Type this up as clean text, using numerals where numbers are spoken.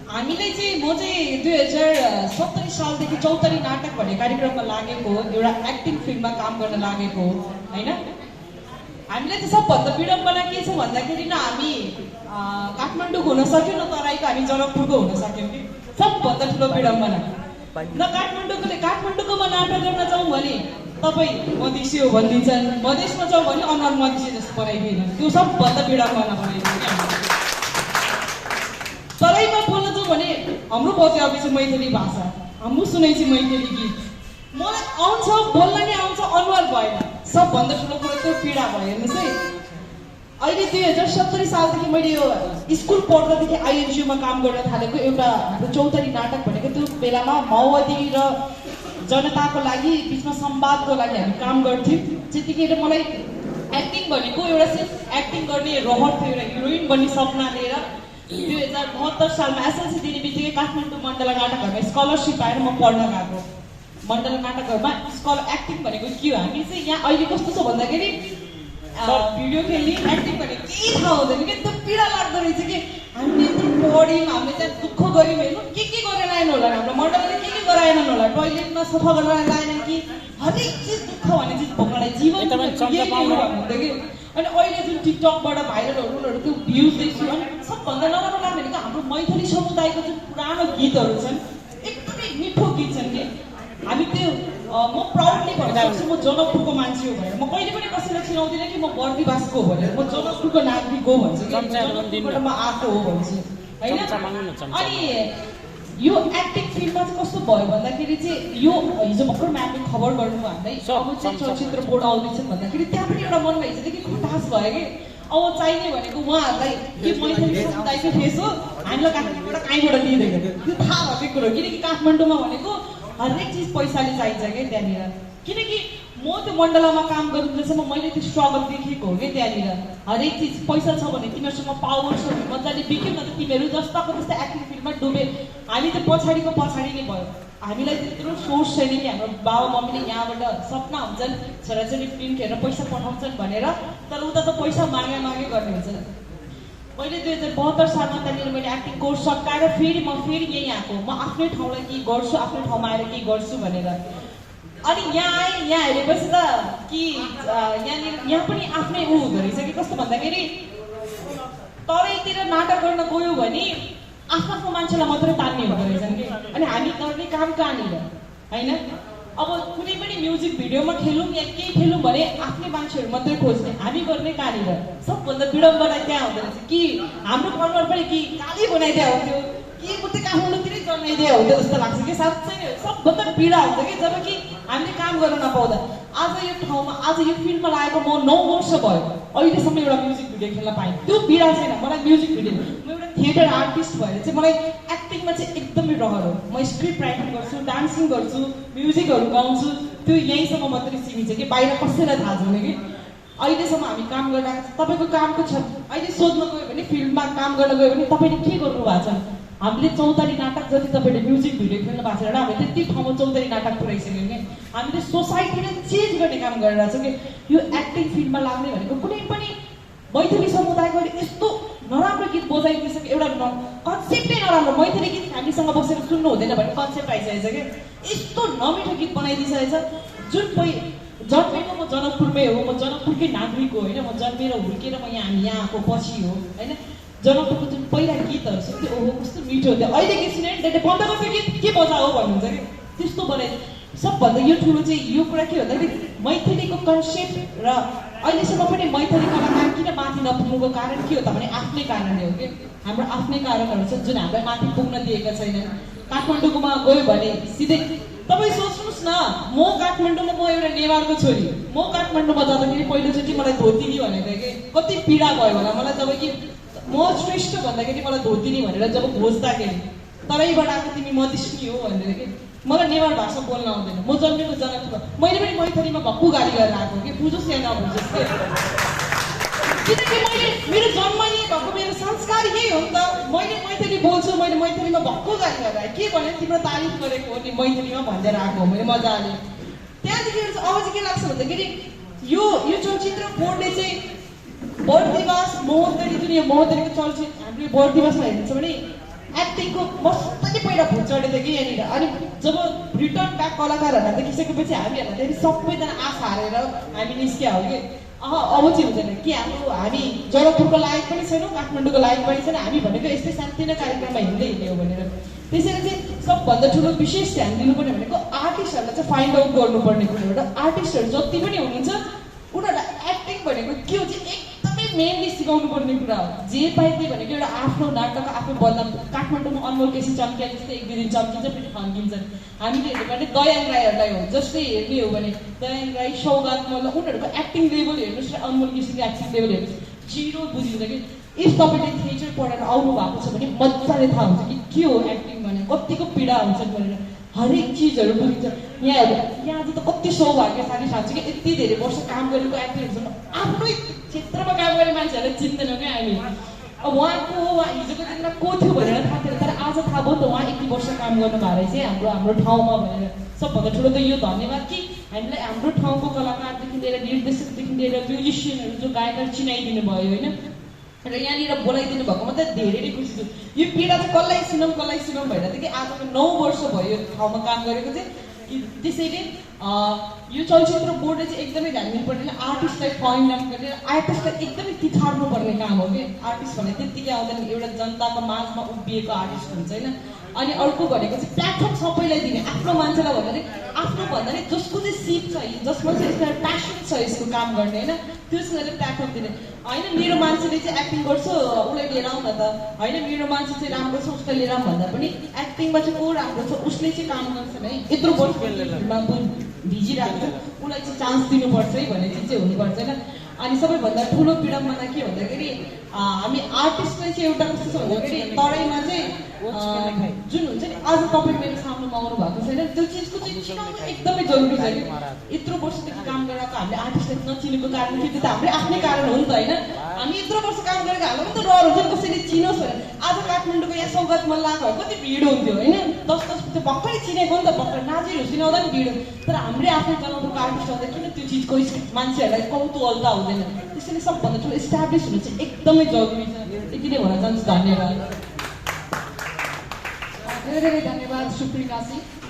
हामीलाई चाहिँ म चाहिँ 2070 सालदेखि चौतारी नाटक भन्ने कार्यक्रममा लागेको एउटा एक्टिङ फिल्ममा काम गर्न लागेको हैन। हामीलाई त सबभन्दा विडम्बना के छ भन्दाखेरि न हामी काठमाडौँको हुन सक्यो न तराईको हामी जनकपुरको हुन सक्यौँ कि सबभन्दा ठुलो विडम्बना। न काठमाडौँकोमा नाटक गर्न जाउँ भने तपाईँ मधेसी हो भनिदिन्छन्, मधेसमा जाउँ भने अनुहार मधेसी जस्तो बनाइदिएन, त्यो सबभन्दा विडम्बना बनाइदिन्छ। तराईमा बोल्न जाउँ भने हाम्रो बजे अब चाहिँ मैथिली भाषा, हाम्रो सुनै चाहिँ मैथिली गीत, मलाई आउँछ बोल्न नै आउँछ, अनुहार भएन। सबभन्दा ठुलो कुरो त्यो पीडा भयो। हेर्नुहोस् है, अहिले 2070 सालदेखि मैले यो स्कुल पढ्दादेखि आइएनजिओमा काम गर्न थालेको एउटा हाम्रो चौतारी नाटक भनेको त्यो बेलामा माओवादी र जनताको लागि बिचमा संवादको लागि हामी काम गर्थ्यौँ। त्यतिखेर मलाई एक्टिङ भनेको एउटा सिर्फ एक्टिङ गर्ने रहर थियो, एउटा हिरोइन बन्ने सपना लिएर 2072 सालमा एसएलसी दिने बित्तिकै काठमाडौँ मण्डला नाटकहरूमा स्कलरसिप पाएर म पढ्न गएको। मण्डला नाटकहरूमा एक्टिङ भनेको के हो, हामी चाहिँ यहाँ अहिले कस्तो छ भन्दाखेरि भिडियो खेल्ने एक्टिङ भनेको केही थाहा हुँदैन कि त्यो पीडा लाग्दो रहेछ कि हामीले यत्रो पढ्यौँ, हामीले त्यहाँ दुःख गऱ्यौँ हेर्नु के गरेर आएन होला, हाम्रो मण्डलले के गरेनन् होला, टोइलेटमा सफा गरेर लाएन कि हरेक चिज दुःख भन्ने चिज भोग्नलाई जीवन हुँदै कि। अनि अहिले जुन टिकटकबाट भाइरलहरू उनीहरू त्यो भ्युज देख्छु अनि सबभन्दा नराम्रो लाग्ने भनेको हाम्रो मैथिली समुदायको जुन पुरानो गीतहरू छन् एकदमै मिठो गीत छन् कि हामी त्यो म प्राउडली भन्न सक्छु म जनकपुरको मान्छे हो भनेर। म कहिले पनि कसैलाई चिनाउँदिनँ कि म बर्दिवासको हो भनेर, म जनकपुरको नागरिक हो भन्छु, जनकपुरबाट म आएको हो भन्छु होइन। अनि यो एक्टिङ फिल्डमा चाहिँ कस्तो भयो भन्दाखेरि चाहिँ यो हिजो भर्खर म्यामले खबर गर्नुभयो हामीलाई अब चाहिँ चलचित्र बोर्ड आउँदैछन् भन्दाखेरि त्यहाँ पनि एउटा मनमा हिजो कि खटास भयो कि अब चाहिने भनेको उहाँहरूलाई के मैथिली समुदायको फेस हो, हामीलाई काठमाडौँबाट कहीँबाट दिँदैन त्यो थाहा भएको कुरो। किनकि काठमाडौँमा भनेको हरेक चिज पैसाले चाहिन्छ क्या त्यहाँनिर। किनकि म त्यो मण्डलामा काम गर्नुसम्म मैले त्यो स्ट्रगल देखेको हो कि त्यहाँनिर हरेक चिज पैसा छ भने तिमीहरूसँग पावर छ भने मजाले बिक्यो न त तिमीहरू जस्ताको त्यस्तै एक्टिङ फिल्डमा डुबे। हामी त पछाडिको पछाडि नै भयो, हामीलाई त्यत्रो सोर्स छैन कि हाम्रो बाबा मम्मीले यहाँबाट सपना हुन्छन् छोराछोरी फिल्म हेरेर पैसा पठाउँछन् भनेर, तर उता त पैसा मागे गर्ने हुन्छ। मैले 2072 सालमा त्यहाँनिर मैले एक्टिङ कोर्स सकाएर फेरि यहीँ आएको, म आफ्नै ठाउँलाई केही गर्छु, आफ्नै ठाउँमा आएर केही गर्छु भनेर। अनि यहाँ आएँ, यहाँ हेरेपछि त कि यहाँ पनि आफ्नै ऊ हुँदो रहेछ कि कस्तो भन्दाखेरि तराईतिर नाटक गर्न गयो भने आफ्नो मान्छेलाई मात्रै तान्ने हुँदो रहेछन् कि। अनि हामी गर्ने काम कहाँनिर होइन, अब कुनै पनि म्युजिक भिडियोमा खेलौँ या केही खेलौँ भने आफ्नै मान्छेहरू मात्रै खोज्ने, हामी गर्ने कहाँनिर। सबभन्दा विडम्बना त्यहाँ हुँदो रहेछ कि हाम्रो अनुहार पनि कि काली बनाइदिया हुन्थ्यो कि मात्रै काठमाडौँतिरै जन्माइदिया हुन्थ्यो जस्तो लाग्छ कि साँच्चै नै सबभन्दा पीडा हुन्छ कि जब कि हामीले काम गर्न नपाउँदा। आज यो ठाउँमा आज यो फिल्डमा लागेको म 9 वर्ष भयो, अहिलेसम्म एउटा म्युजिक भिडियो खेल्न पाएँ, त्यो पीडा छैन मलाई। म्युजिक भिडियो म एउटा थिएटर आर्टिस्ट भएर चाहिँ मलाई एक्टिङमा चाहिँ एकदमै रहर हो। म स्क्रिप्ट राइटिङ गर्छु, डान्सिङ गर्छु, म्युजिकहरू गाउँछु, त्यो यहीँसम्म मात्रै सीमित छ कि बाहिर कसैलाई थाहा छैन कि। अहिलेसम्म हामी काम गरिरहेको छ, तपाईँको कामको छ। अहिले सोध्न गयो भने फिल्ममा काम गर्न गयो भने तपाईँले के गर्नु भएको छ, हामीले चौतारी नाटक जति तपाईँले म्युजिक भिडियो खेल्नु भएको छैन, हामीले त्यति ठाउँमा चौतारी नाटक पुऱ्याइसक्यौँ कि हामीले सोसाइटीलाई चेन्ज गर्ने काम गरिरहेको छौँ कि। यो एक्टिङ फिल्डमा लाग्ने भनेको कुनै पनि मैथिली समुदायको यस्तो नराम्रो गीत बजाइदिन्छ कि एउटा कन्सेप्टै नराम्रो। मैथिली गीत हामीसँग बसेर सुन्नु हुँदैन भन्ने कन्सेप्ट आइसकेको छ कि यस्तो नमिठो गीत बनाइदिइसकेको छ। जुन जन्मेको म जनकपुरमै हो, म जनकपुरकै नागरिक हो होइन, म जन्मेर हुर्केर म हामी यहाँ आएको पछि हो होइन। जनकपुरको जुन पहिला गीतहरू छ त्यो ओहो कस्तो मिठो हुन्थ्यो, अहिले गीत सुने त्यसले बन्द गर्छ गीत के बजाओ भन्नुहुन्छ कि त्यस्तो बनाइ। सबभन्दा यो ठुलो चाहिँ यो कुरा के भन्दाखेरि मैथिलीको कन्सेप्ट र अहिलेसम्म पनि मैथिली कलाकार किन माथि नपुग्नुको कारण के हो त भने आफ्नै कारणले हो कि। हाम्रो आफ्नै कारणहरू छन् जुन हामीलाई माथि पुग्न दिएका छैनन्। काठमाडौँकोमा गयो भने सिधै तपाईँ सोच्नुहोस् न, म काठमाडौँमा म एउटा नेवारको छोरी, म काठमाडौँमा जाँदाखेरि पहिलोचोटि मलाई धोतिनी भनेको कि कति पीडा भयो होला मलाई। जब कि म श्रेष्ठ भन्दाखेरि मलाई धोतिनी भनेर जब खोज्दाखेरि तराईबाट आएको तिमी मधेसी हो भनेर कि मलाई नेवार भाषा बोल्न आउँदैन। म जन्मेको जनकपुर, मैले पनि मैथिलीमा भक्कु गाली गरेर आएको कि बुझोस् या नबुझोस् के। किनकि मैले मेरो जन्मै भएको मेरो संस्कार यही हो नि त, मैले मैथिली बोल्छु, मैले मैथिलीमा भक्कु गाली गरेर आएँ के भने तिम्रो तारिफ गरेको हो नि मैथिलीमा भनेर आएको हो मैले मजाले। त्यहाँदेखि अब चाहिँ के लाग्छ भन्दाखेरि यो चलचित्र बोर्डले चाहिँ बर्दिवास महोत्तरी जुन यो महोत्तरीको चलचित्र हामीले बर्दिवासमा हेर्नुहुन्छ भने एक्टिङको मस्तै पहिला भुत चढेको थियो कि यहाँनिर। अनि जब रिटर्न ब्याक कलाकारहरूलाई देखिसकेपछि हामीहरूलाई फेरि सबैजना आशा हारेर हामी निस्किया हो कि अब चाहिँ हुँदैन कि हामी जलपुरको लायक पनि छैनौँ, काठमाडौँको लायक पनि छैन, हामी भनेको यस्तै सानोतिनो कार्यक्रममा हिँड्दै हो भनेर। त्यसैले चाहिँ सबभन्दा ठुलो विशेष ध्यान दिनुपर्ने भनेको आर्टिस्टहरूलाई चाहिँ फाइन्ड आउट गर्नुपर्ने कुरो एउटा आर्टिस्टहरू जति पनि हुनुहुन्छ उनीहरूलाई एक्टिङ भनेको के हो चाहिँ एकदमै मेनली सिकाउनु पर्ने कुरा हो। जे पाए त्यही भनेको एउटा आफ्नो नाटक आफै बदनाम। काठमाडौँमा अनमोल केसी चम्किया जस्तै एक दुई दिन चम्किन्छ फेरि फन्किन्छन्। हामीले हेर्नु भने दयाङ राईहरूलाई हो जस्तै हेर्ने हो भने दयाङ राई, सौगात मल्ल उनीहरूको एक्टिङ लेभल हेर्नुहोस् र अनमोल केसीको एक्टिङ लेभल हेर्नुहोस्, जिरो बुझिन्छ कि। इफ तपाईँले थिएटर पढेर आउनु भएको छ भने मजाले थाहा हुन्छ कि के हो एक्टिङ भने, कतिको पीडा हुन्छ भनेर हरेक चिजहरू बुझिन्छ। यहाँ त कति सौभाग्यशाली ठान्छ कि यति धेरै वर्ष काम गरेको एक्टरहरूसँग आफ्नै क्षेत्रमा काम गर्ने मान्छेहरूलाई चिन्दैनौँ क्या हामी। अब उहाँ हिजोको दिनमा को थियो भनेर थाहा थिएन, तर आज थाहा भयो नि त उहाँ यति वर्ष काम गर्नुभएको रहेछ है हाम्रो ठाउँमा भनेर। सबभन्दा ठुलो त यो धन्यवाद कि हामीलाई हाम्रो ठाउँको कलाकारदेखि लिएर निर्देशकदेखि लिएर म्युजिसियनहरू जो गायकहरू चिनाइदिनु भयो होइन, र यहाँनिर बोलाइदिनु भएको त धेरै नै खुसी छु। यो पीडा चाहिँ कसलाई सुनौँ भइरहेको थियो कि आजको 9 वर्ष भयो यो ठाउँमा काम गरेको चाहिँ। त्यसैले यो चलचित्र बोर्डले चाहिँ एकदमै ध्यान दिनुपर्ने आर्टिस्टलाई फाइन्ड आउट गरेर आर्टिस्टलाई एकदमै तिखार्नुपर्ने काम हो कि। आर्टिस्ट भने त्यत्तिकै आउँदैन, एउटा जनताको माझमा उभिएको आर्टिस्ट हुन्छ होइन। अनि अर्को भनेको चाहिँ प्लेटफर्म सबैलाई दिने, आफ्नो मान्छेलाई भन्दा आफ्नो भन्दा नि जसको चाहिँ सिप छ, जसमा चाहिँ यसको प्यासन छ यसको काम गर्ने होइन, त्यसलाई प्लेटफर्म दिने होइन। मेरो मान्छेले चाहिँ एक्टिङ गर्छ उसलाई लिएर आउँ न त होइन, मेरो मान्छे चाहिँ राम्रो छ उसलाई लिएर आउँ भन्दा पनि एक्टिङमा चाहिँ को राम्रो छ उसले चाहिँ काम गर्छ है। यत्रो वर्षमा भिजिरहेको छ उसलाई चाहिँ चान्स दिनुपर्छ है भन्ने चिज चाहिँ हुनुपर्छ होइन। अनि सबैभन्दा ठुलो विडम्बना के भन्दाखेरि हामी आर्टिस्टलाई चाहिँ एउटा कस्तो छ भन्दाखेरि तराईमा चाहिँ जुन हुन्छ नि आज तपाईँ मेरो सामनामा आउनु भएको छैन त्यो चिजको चाहिँ चिनाउनु एकदमै जरुरी छ कि। यत्रो वर्षदेखि काम गरेको हामीले आर्टिस्टलाई नचिनेको कारण के त्यो त हाम्रै आफ्नै कारण हो नि त होइन। हामी यत्रो वर्ष काम गरेको हामीलाई पनि त रहर हुन्छ नि कसैले चिनोस् भनेर। आज काठमाडौँको यहाँ सौगात मल्लाको भए कति भिड हुन्थ्यो होइन, 10 त्यो भर्खरै चिनेको नि त भर्खर नाजिर हुसिन आउँदा नि भिड हुन्छ। तर हाम्रै आफ्नै जनाउनुको आर्टिस्ट आउँदा किन त्यो चिजको मान्छेहरूलाई कौतूहलता हुँदैन। त्यसैले सबभन्दा ठुलो इस्टाब्लिस हुनु चाहिँ एकदमै जरुरी छ। यति नै भन्न चाहन्छु। धन्यवाद, धेरै धेरै धन्यवाद सुप्रिकाजी।